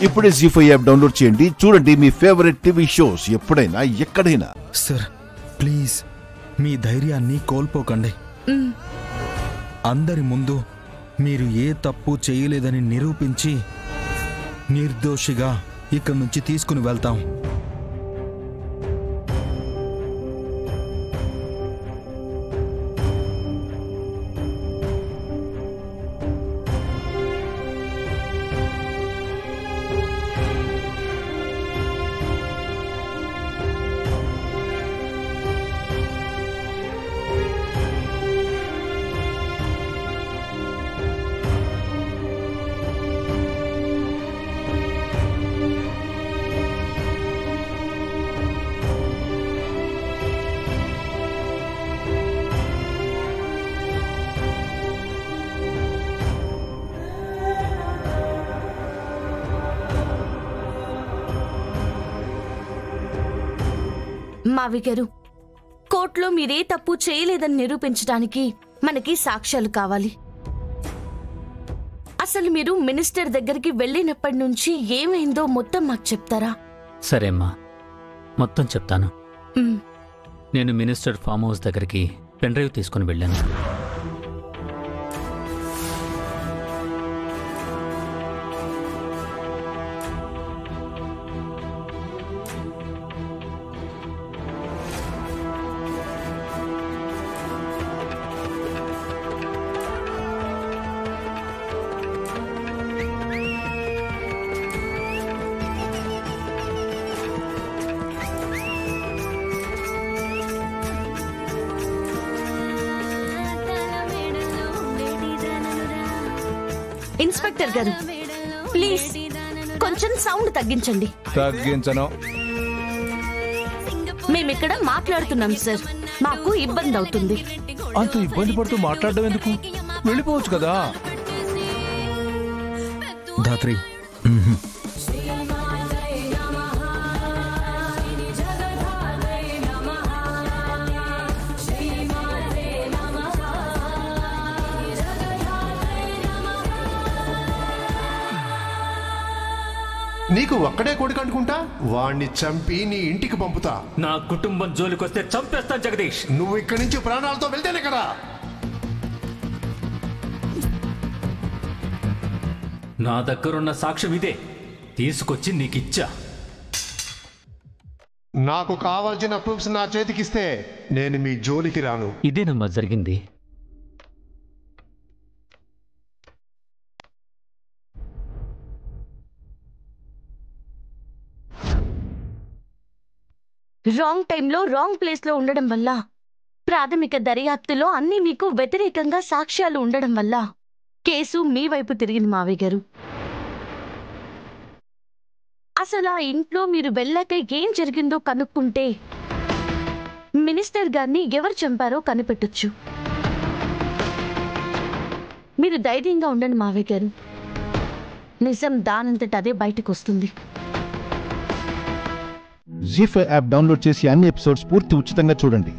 ఇప్పుడే జీ5 app download చేయండి. చూడండి మీ ఫేవరెట్ టీవీ షోస్ ఎప్పుడైనా ఎక్కడైనా. సార్ ప్లీజ్ మీ ధైర్యాన్ని కోల్పోకండి. అందరి ముందు మీరు ఏ తప్పు చేయలేదని నిరూపించి నిర్దోషిగా ఇక్కడి నుంచి తీసుకుని వెళ్తాం. మావి గారు, కోర్టులో మీరే తప్పు చేయలేదని నిరూపించడానికి మనకి సాక్ష్యాలు కావాలి. అసలు మీరు మినిస్టర్ దగ్గరికి వెళ్ళినప్పటి నుంచి ఏమైందో మొత్తం మాకు చెప్తారా? సరేమ్మా, మొత్తం చెప్తాను. నేను మినిస్టర్ ఫామ్ హౌస్ దగ్గరికి పెన్ డ్రైవ్ తీసుకుని వెళ్ళాను. ఇన్స్పెక్టర్ గారు, ప్లీజ్ కొంచెం సౌండ్ తగ్గించండి. తగ్గించను. మేమిక్కడ మాట్లాడుతున్నాం సార్, మాకు ఇబ్బంది అవుతుంది. అంత ఇబ్బంది పడుతూ మాట్లాడడం ఎందుకు? వెళ్ళిపోవచ్చు కదా. ధాత్రి, నీకు ఒక్కడే కొడుకు అనుకుంటా, వాణ్ణి చంపి నీ ఇంటికి పంపుతా. నా కుటుంబం జోలికొస్తే చంపేస్తాను జగదీష్. నువ్వు ఇక్కడి నుంచి ప్రాణాలతో వెళ్తేనే కదా. నా దగ్గరున్న సాక్ష్యం ఇదే, తీసుకొచ్చి నీకిచ్చా. నాకు కావాల్సిన ప్రూఫ్స్ నా చేతికిస్తే నేను మీ జోలికి రాను. ఇదేనమ్మా జరిగింది. రాంగ్ టైంలో రాంగ్ ప్లేస్ లో ఉండడం వల్ల, ప్రాథమిక దర్యాప్తులో అన్ని మీకు వ్యతిరేకంగా సాక్ష్యాలు ఉండడం వల్ల కేసు మీ వైపు తిరిగింది మావయ్య గారు. అసలు ఆ ఇంట్లో మీరు వెళ్ళాక ఏం జరిగిందో కనుక్కుంటే మినిస్టర్ గారిని ఎవరు చంపారో కనిపెట్టొచ్చు. మీరు ధైర్యంగా ఉండండి మావయ్య గారు, నిజం దానంతట అదే బయటకు వస్తుంది. జీ5 యాప్ డౌన్లోడ్ చేసి అన్ని ఎపిసోడ్స్ పూర్తి ఉచితంగా చూడండి.